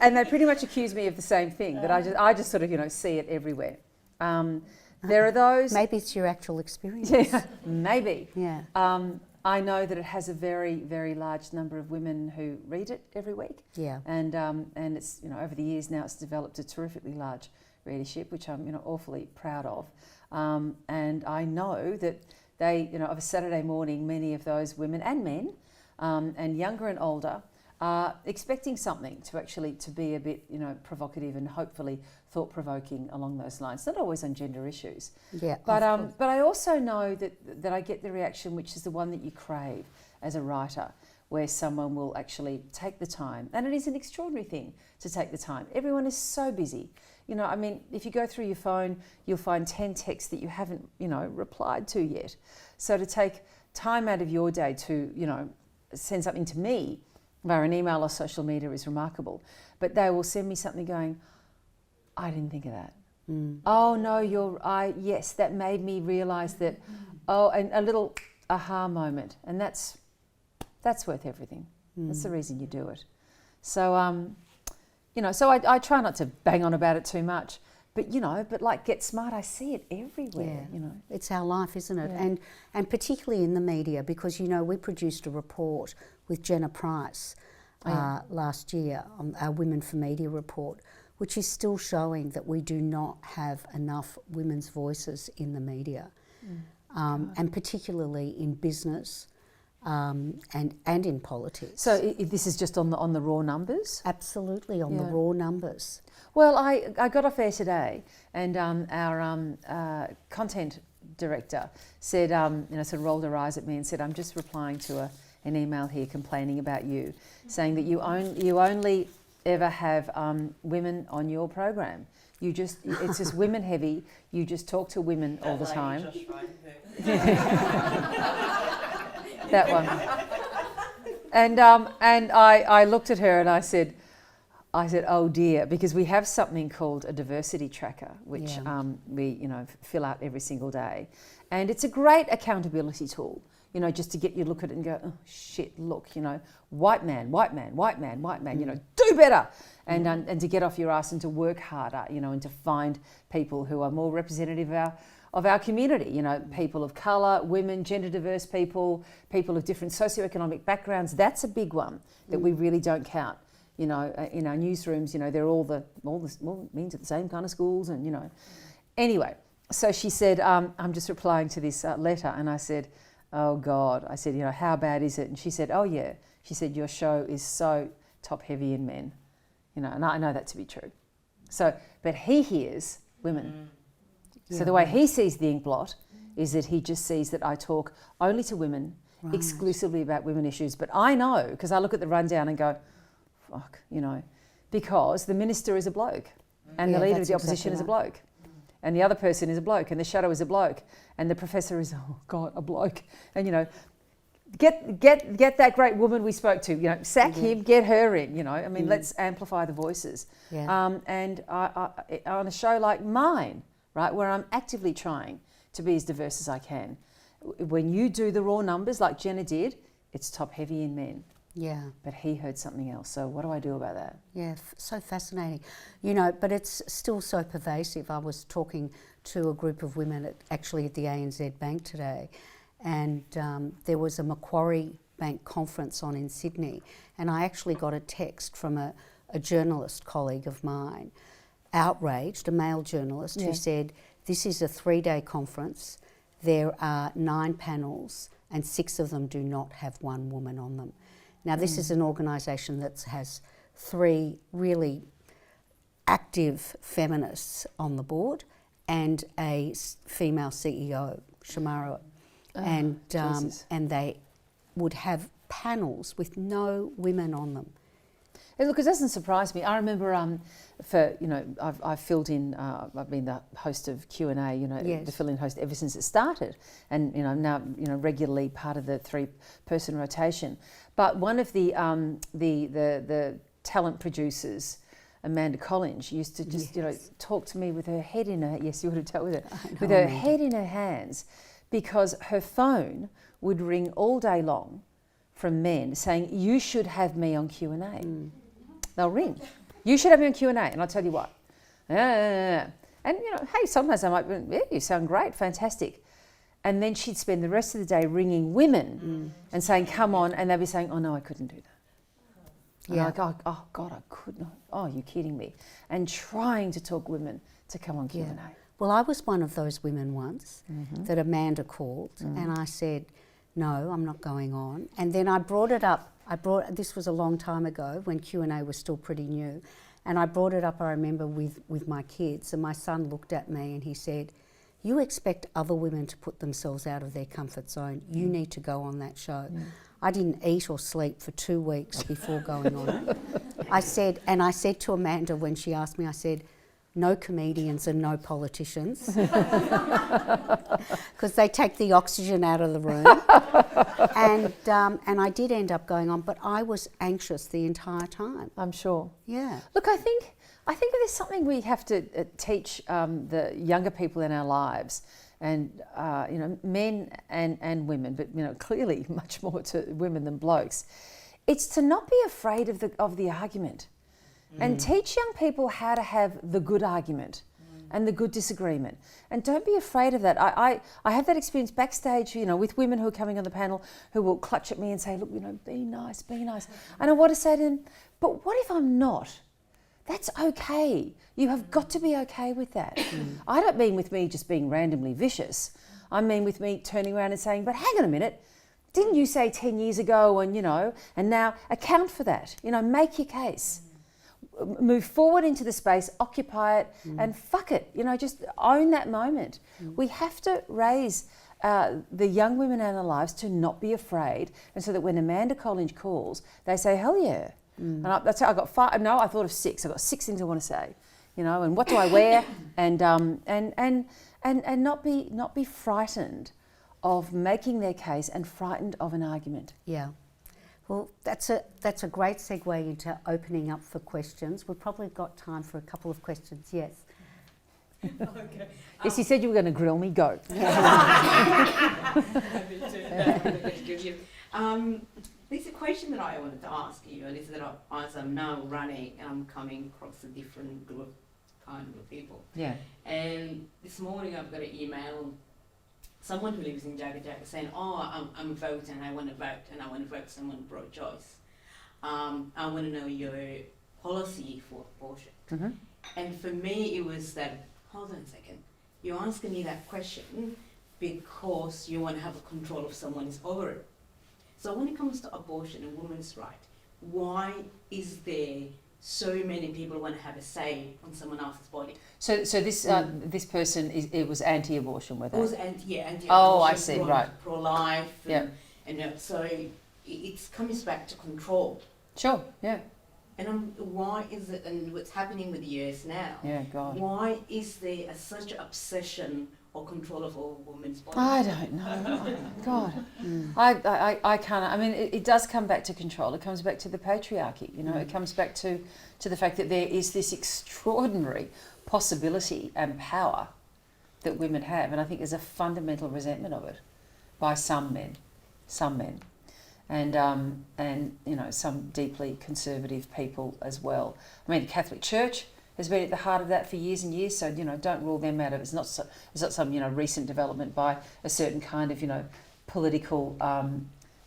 And they pretty much accuse me of the same thing, that I just sort of, you know, see it everywhere. There are those... Maybe it's your actual experience. Yeah, maybe. Yeah. I know that it has a very, very large number of women who read it every week. Yeah. And it's, you know, over the years now it's developed a terrifically large readership, which I'm, you know, awfully proud of. And I know that they, you know, of a Saturday morning, many of those women and men, and younger and older, are expecting something to be a bit, you know, provocative and hopefully thought-provoking along those lines. Not always on gender issues. Yeah. But I also know that I get the reaction, which is the one that you crave as a writer, where someone will actually take the time. And it is an extraordinary thing to take the time. Everyone is so busy. You know, I mean, if you go through your phone, you'll find 10 texts that you haven't, you know, replied to yet. So to take time out of your day to, you know, send something to me via an email or social media is remarkable. But they will send me something going, I didn't think of that. Oh no, yes, that made me realise that, and a little aha moment. And that's worth everything. That's the reason you do it. So, you know, so I try not to bang on about it too much, but, you know, like Get Smart, I see it everywhere, you know. It's our life, isn't it? Yeah. And particularly in the media, because, you know, we produced a report with Jenna Price last year, on our Women for Media report, which is still showing that we do not have enough women's voices in the media, and particularly in business and in politics. So this is just on the raw numbers? Absolutely, on the raw numbers. Well, I got off air today, and our content director said, sort of rolled her eyes at me and said, "I'm just replying to an email here complaining about you, saying that you only ever have women on your program. It's just women heavy. You just talk to women all the time." That one. And I looked at her and I said, "Oh dear," because we have something called a diversity tracker, which we fill out every single day, and it's a great accountability tool. Just to get you look at it and go, "Oh shit, look, white man, do better," and to get off your ass and to work harder, and to find people who are more representative of our community, people of colour, women, gender diverse people of different socioeconomic backgrounds. That's a big one that we really don't count. In our newsrooms, they're all means at the same kind of schools, and Anyway, so she said, "I'm just replying to this letter," and I said, "Oh God," I said, "how bad is it?" And she said, "Oh yeah," she said, "your show is so top heavy in men," and I know that to be true. So, but he hears women. So the way he sees the ink blot is that he just sees that I talk only to women, exclusively about women issues. But I know, because I look at the rundown and go, fuck, because the minister is a bloke and the leader of the opposition is a bloke. And the other person is a bloke, and the shadow is a bloke, and the professor is, oh God, a bloke. And get that great woman we spoke to, sack him, get her in, let's amplify the voices. Yeah. And I, on a show like mine, right, where I'm actively trying to be as diverse as I can, when you do the raw numbers like Jenna did, it's top heavy in men. Yeah. But he heard something else. So what do I do about that? Yeah, so fascinating. But it's still so pervasive. I was talking to a group of women actually at the ANZ Bank today, and there was a Macquarie Bank conference on in Sydney, and I actually got a text from a journalist colleague of mine, outraged, a male journalist, who said, "This is a 3-day conference. There are 9 panels and 6 of them do not have one woman on them." Now, this is an organisation that has 3 really active feminists on the board and a female CEO, Shamara, and they would have panels with no women on them. Hey, look, it doesn't surprise me. I remember I've filled in, I've been the host of Q&A, the fill-in host ever since it started, and now regularly part of the 3-person rotation. But one of the talent producers, Amanda Collins, used to just talk to me with her head in her, yes, you would have dealt with it, with her head in her hands, because her phone would ring all day long from men saying, "You should have me on Q&A." They'll ring, "You should have me on Q&A," and I'll tell you what. And hey, sometimes I might, you sound great, fantastic. And then she'd spend the rest of the day ringing women and saying, "Come on," and they'd be saying, "Oh no, I couldn't do that." And I'm like, "Oh God, I could not. Oh, you're kidding me." And trying to talk women to come on Q&A. Well, I was one of those women once that Amanda called, and I said, "No, I'm not going on." And then I brought it up. This was a long time ago when Q&A was still pretty new, and I brought it up, I remember, with my kids, and my son looked at me and he said, "You expect other women to put themselves out of their comfort zone. You need to go on that show." I didn't eat or sleep for 2 weeks before going on it. I said to Amanda when she asked me, I said, "No comedians and no politicians," because they take the oxygen out of the room. And I did end up going on, but I was anxious the entire time. I'm sure. Yeah. Look, I think there's something we have to teach the younger people in our lives, and men and women, but clearly much more to women than blokes. It's to not be afraid of the argument. And teach young people how to have the good argument and the good disagreement. And don't be afraid of that. I have that experience backstage, with women who are coming on the panel who will clutch at me and say, "Look, be nice, be nice." And I want to say to them, "But what if I'm not? That's okay. You have got to be okay with that. I don't mean with me just being randomly vicious. I mean with me turning around and saying, but hang on a minute, didn't you say 10 years ago and, and now account for that, make your case. Move forward into the space, occupy it, and fuck it, just own that moment. We have to raise the young women in our lives to not be afraid, and so that when Amanda Collins calls, they say, hell yeah. And that's how I got 5. No, I thought of 6. I've got 6 things I want to say, and what do I wear, and not be frightened of making their case and frightened of an argument. Yeah. Well, that's a great segue into opening up for questions. We've probably got time for a couple of questions. Yes. Okay. Yes, you said you were going to grill me. Go. There's a question that I wanted to ask you, and is that as I'm now running, I'm coming across a different group of people. Yeah. And this morning I've got an email, someone who lives in Jagga Jagga saying, I'm voting, I want to vote, and I want to vote someone pro-choice. I want to know your policy for abortion. Mm-hmm. And for me, it was that, hold on a second, you're asking me that question because you want to have a control of someone's ovary. So when it comes to abortion and women's rights, why is there so many people want to have a say on someone else's body? So this person it was anti-abortion, were they? It was anti-abortion. Oh, I see. Right. Pro-life. Yeah. And so it comes back to control. Sure. Yeah. And why is it? And what's happening with the US now? Yeah. God. Why is there such an obsession or control of a woman's body? I don't know. God. I can't. I mean, it does come back to control. It comes back to the patriarchy. It comes back to the fact that there is this extraordinary possibility and power that women have, and I think there's a fundamental resentment of it by some men, and some deeply conservative people as well. I mean, the Catholic Church has been at the heart of that for years and years. So don't rule them out. It's not some recent development by a certain kind of political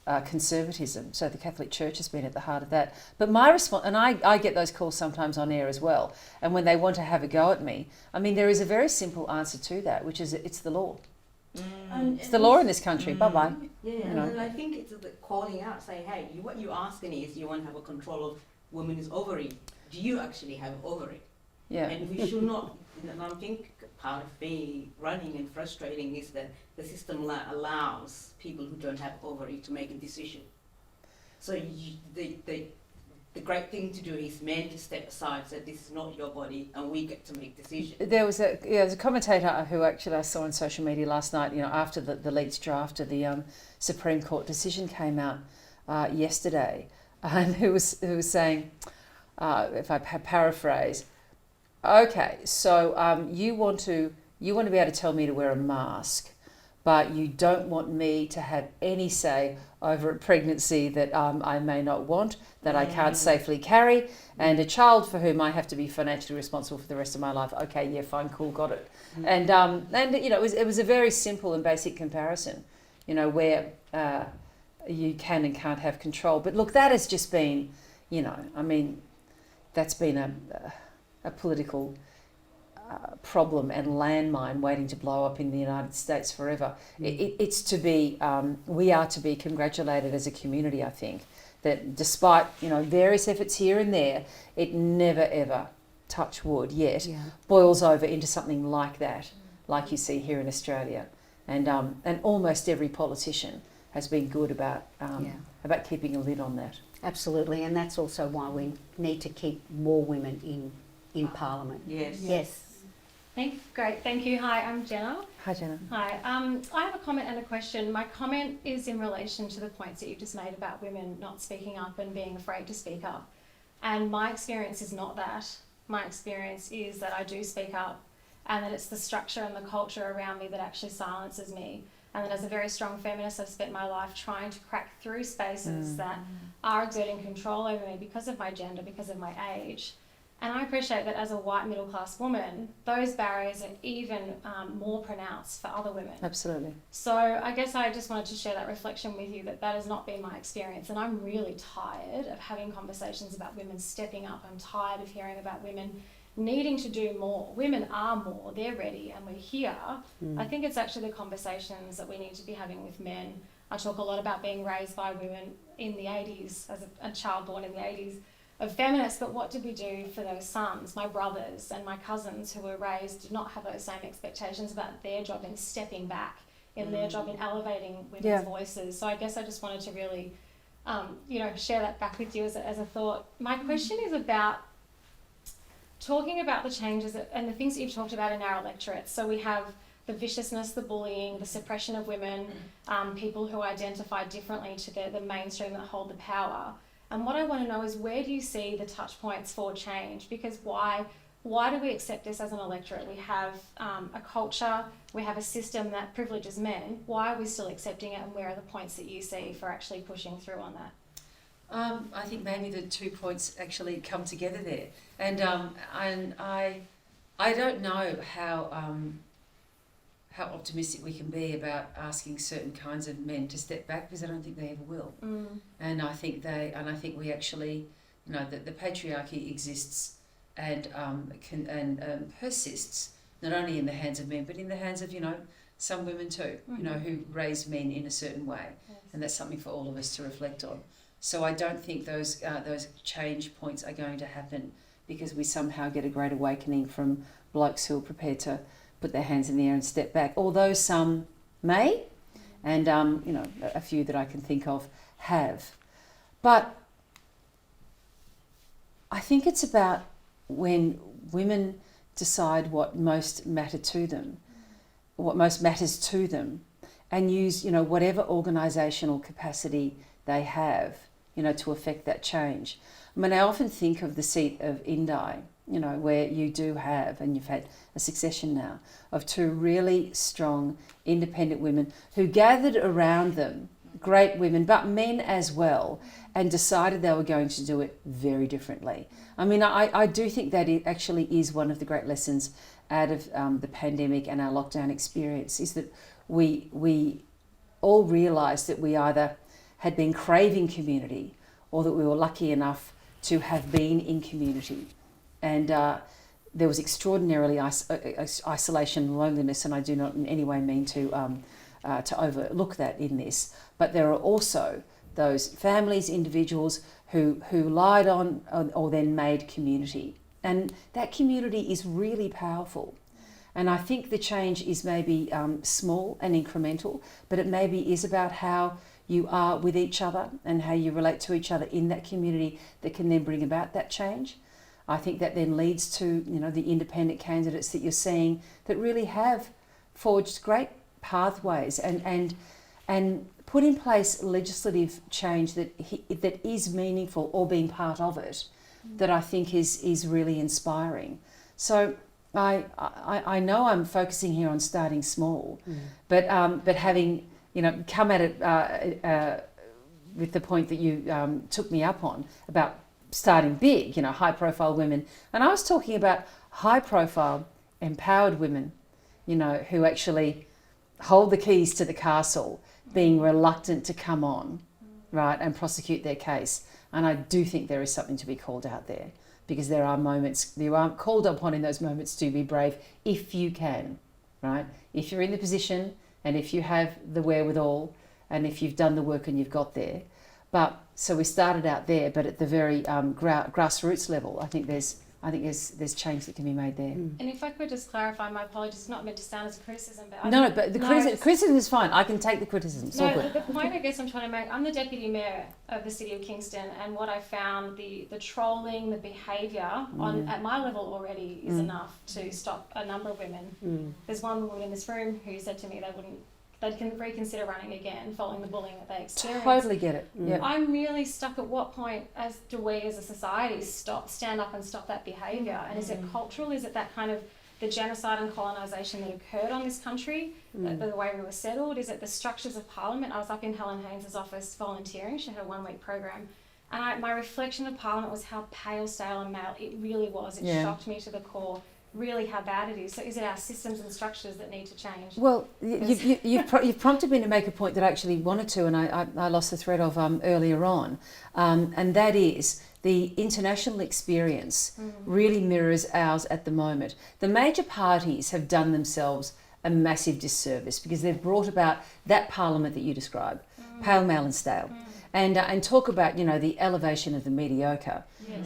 conservatism. So the Catholic Church has been at the heart of that. But my response, and I get those calls sometimes on air as well. And when they want to have a go at me, I mean, there is a very simple answer to that, which is it's the law. It's the law in this country. Bye-bye. Yeah, and I think it's the calling out, say, hey, what you're asking is you want to have a control of women's ovary. Do you actually have ovary? Yeah. And we should not, and I think part of being running and frustrating is that the system allows people who don't have ovary to make a decision. So the great thing to do is men to step aside, say this is not your body and we get to make decisions. There was a commentator who actually I saw on social media last night, after the leaked draft of the Supreme Court decision came out yesterday, and who was saying, if I paraphrase, okay, so you want to be able to tell me to wear a mask, but you don't want me to have any say over a pregnancy that I may not want, that I can't safely carry, and a child for whom I have to be financially responsible for the rest of my life. Okay, yeah, fine, cool, got it. And it was a very simple and basic comparison, where you can and can't have control. But look, that has just been, that's been a political problem and landmine waiting to blow up in the United States forever. It's to be, we are to be congratulated as a community, I think, that despite, various efforts here and there, it never ever, touch wood yet, boils over into something like that, like you see here in Australia. And almost every politician has been good about keeping a lid on that. Absolutely, and that's also why we need to keep more women in Parliament. Yes. Great, thank you. Hi, I'm Jenna. Hi, Jenna. Hi, I have a comment and a question. My comment is in relation to the points that you've just made about women not speaking up and being afraid to speak up. And my experience is not that. My experience is that I do speak up, and that it's the structure and the culture around me that actually silences me. And that as a very strong feminist, I've spent my life trying to crack through spaces that are exerting control over me because of my gender, because of my age. And I appreciate that as a white middle class woman, those barriers are even more pronounced for other women. Absolutely. So I guess I just wanted to share that reflection with you, that has not been my experience. And I'm really tired of having conversations about women stepping up. I'm tired of hearing about women needing to do more. Women are more, they're ready, and we're here. I think it's actually the conversations that we need to be having with men. I talk a lot about being raised by women in the 80s, as a child born in the 80s, of feminists, but what did we do for those sons, my brothers and my cousins who were raised did not have those same expectations about their job in stepping back, in their job in elevating women's voices. So I guess I just wanted to really, share that back with you as a thought. My question is about talking about the changes and the things that you've talked about in our electorate. So we have the viciousness, the bullying, the suppression of women, people who identify differently to the mainstream that hold the power. And what I want to know is, where do you see the touch points for change? Because why do we accept this as an electorate? We have a culture, we have a system that privileges men. Why are we still accepting it, and where are the points that you see for actually pushing through on that? I think maybe the 2 points actually come together there. And I don't know how optimistic we can be about asking certain kinds of men to step back, because I don't think they ever will. And I think we actually, that the patriarchy exists and persists not only in the hands of men but in the hands of some women too, who raise men in a certain way, and that's something for all of us to reflect on. So I don't think those change points are going to happen because we somehow get a great awakening from blokes who are prepared to put their hands in the air and step back, although some may, and a few that I can think of have. But I think it's about when women decide what most matters to them, and use whatever organisational capacity they have, to affect that change. I mean, I often think of the seat of Indi, where you do have, and you've had a succession now, of 2 really strong, independent women who gathered around them, great women, but men as well, and decided they were going to do it very differently. I mean, I do think that it actually is one of the great lessons out of the pandemic and our lockdown experience, is that we all realised that we either had been craving community or that we were lucky enough to have been in community. And there was extraordinarily isolation and loneliness, and I do not in any way mean to overlook that in this. But there are also those families, individuals who lied on or then made community. And that community is really powerful. And I think the change is maybe small and incremental, but it maybe is about how you are with each other and how you relate to each other in that community that can then bring about that change. I think that then leads to the independent candidates that you're seeing that really have forged great pathways and put in place legislative change that is meaningful, or being part of it, that I think is really inspiring. So I know I'm focusing here on starting small, but having come at it with the point that you took me up on about starting big, high profile women. And I was talking about high profile, empowered women, who actually hold the keys to the castle, being reluctant to come on, right, and prosecute their case. And I do think there is something to be called out there, because there are moments, you are called upon in those moments to be brave if you can, right? If you're in the position and if you have the wherewithal and if you've done the work and you've got there. But so we started out there, but at the very grassroots level, I think there's change that can be made there. And if I could just clarify, my apologies, it's not meant to sound as a criticism, but criticism is fine. I can take the criticism. It's all good. The point I guess I'm trying to make, I'm the Deputy Mayor of the City of Kingston, and what I found, the trolling, the behaviour at my level already is enough to stop a number of women. There's one woman in this room who said to me they can reconsider running again following the bullying that they experienced. Totally get it. Yep. I'm really stuck at what point do we as a society stand up and stop that behaviour? And is it cultural? Is it that kind of the genocide and colonisation that occurred on this country, the way we were settled? Is it the structures of Parliament? I was up in Helen Haynes' office volunteering. She had a 1-week program. And my reflection of Parliament was how pale, stale and male it really was. It shocked me to the core, really how bad it is. So is it our systems and structures that need to change? Well, you've prompted me to make a point that I actually wanted to, and I lost the thread of earlier on, and that is the international experience really mirrors ours at the moment. The major parties have done themselves a massive disservice because they've brought about that parliament that you describe, pale, male and stale. And talk about, the elevation of the mediocre. Yes.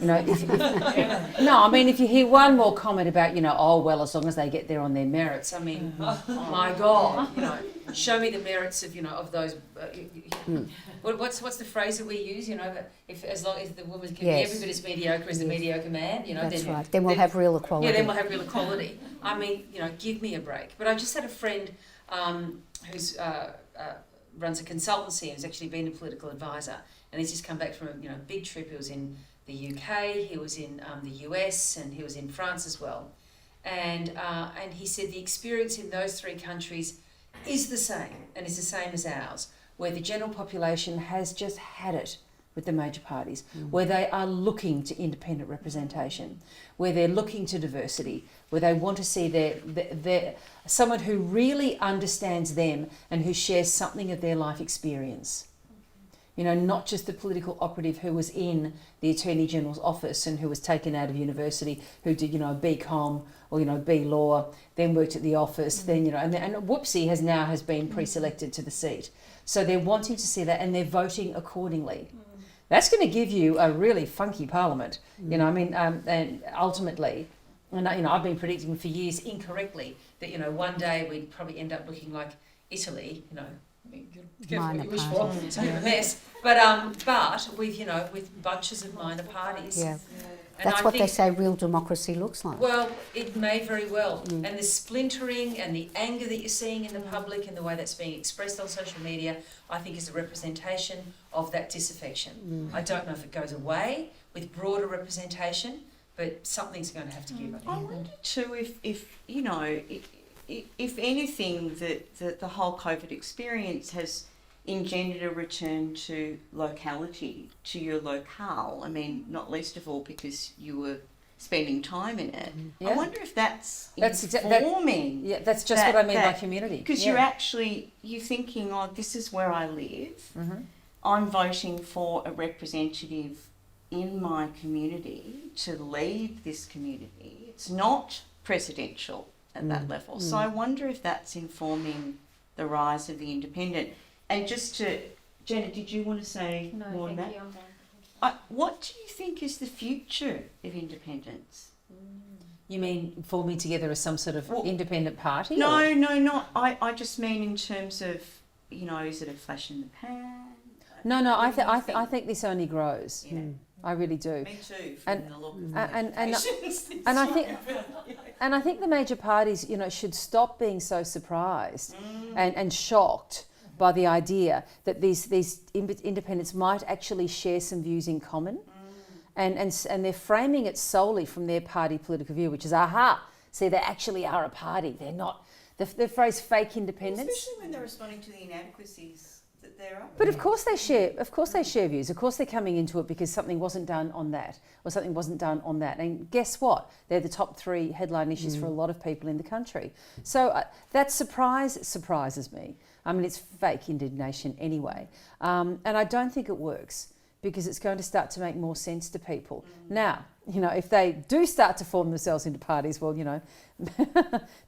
No, I mean, if you hear one more comment about, oh, well, as long as they get there on their merits, I mean, my God, show me the merits of, of those. What's the phrase that we use, that if as long as the woman can be every bit as mediocre as the mediocre man, That's then, right. Then we'll have real equality. Yeah, then we'll have real equality. I mean, give me a break. But I just had a friend who's runs a consultancy and has actually been a political advisor, and he's just come back from a big trip. He was in the UK, he was in the US, and he was in France as well. And he said the experience in those three countries is the same, and it's the same as ours, where the general population has just had it with the major parties, where they are looking to independent representation, where they're looking to diversity, where they want to see their someone who really understands them and who shares something of their life experience. Not just the political operative who was in the Attorney General's office and who was taken out of university, who did, BCom or, B Law, then worked at the office, then, and whoopsie has been pre-selected to the seat. So they're wanting to see that and they're voting accordingly. That's going to give you a really funky parliament, and ultimately, and I've been predicting for years incorrectly that, one day we'd probably end up looking like Italy, Minor you wish for, parties. it's a bit of a mess, but with bunches of minor parties. Yeah. And That's I what they think, say real democracy looks like. Well, it may very well. And the splintering and the anger that you're seeing in the public and the way that's being expressed on social media, I think is a representation of that disaffection. I don't know if it goes away with broader representation, but something's going to have to give. I wonder too if anything, that the whole COVID experience has engendered a return to locality, to your locale. I mean, not least of all because you were spending time in it. Yeah. I wonder if that's That's informing. that's just what I mean by community. Because you're thinking, oh, this is where I live. I'm voting for a representative in my community to lead this community. It's not presidential at that level. So I wonder if that's informing the rise of the independent. And just to, Jenna, did you want to say more on that? No, thank you. I'm done. What do you think is the future of independence? You mean forming together as some sort of independent party? No, or? not. I just mean in terms of, is it a flash in the pan? No. I think this only grows. Yeah. I really do. Me too. And- From the look of and I think the major parties, should stop being so surprised and shocked by the idea that these independents might actually share some views in common, and they're framing it solely from their party political view, which is see, they actually are a party. They're not the phrase fake independence. Especially when they're responding to the inadequacies that there are. But of course they share views. Of course they're coming into it because something wasn't done on that or something wasn't done on that. And guess what? They're the top three headline issues for a lot of people in the country. So that surprises me. I mean, it's fake indignation anyway. And I don't think it works because it's going to start to make more sense to people. Now, if they do start to form themselves into parties, well, then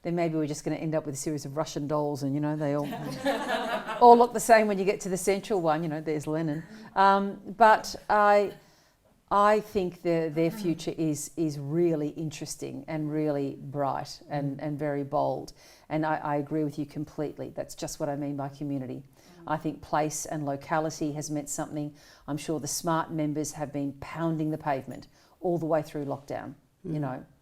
maybe we're just going to end up with a series of Russian dolls and, they all look the same when you get to the central one, there's Lenin. But I think their future is really interesting and really bright and very bold. And I agree with you completely. That's just what I mean by community. I think place and locality has meant something. I'm sure the smart members have been pounding the pavement all the way through lockdown.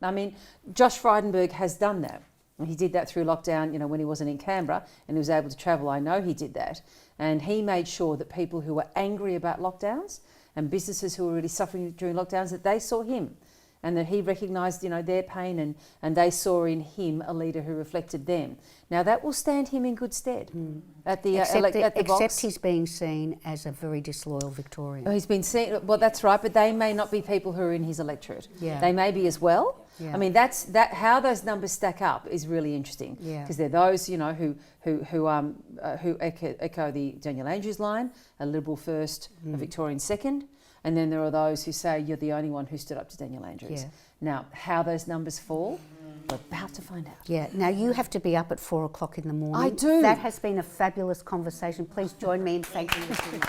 I mean, Josh Frydenberg has done that. He did that through lockdown, when he wasn't in Canberra and he was able to travel. I know he did that. And he made sure that people who were angry about lockdowns and businesses who were really suffering during lockdowns, that they saw him and that he recognised, you know, their pain and they saw in him a leader who reflected them. Now that will stand him in good stead at the Except box. he's being seen as a very disloyal Victorian. Oh, he's been seen. Well, that's right, but they may not be people who are in his electorate. Yeah. They may be as well. Yeah. I mean, that's how those numbers stack up is really interesting. Yeah. Because they're those, you know, who echo the Daniel Andrews line, a Liberal first, a Victorian second, and then there are those who say you're the only one who stood up to Daniel Andrews. Yeah. Now, how those numbers fall, we're about to find out. Yeah, now you have to be up at 4 o'clock in the morning. I do. That has been a fabulous conversation. Please join me in thanking Virginia.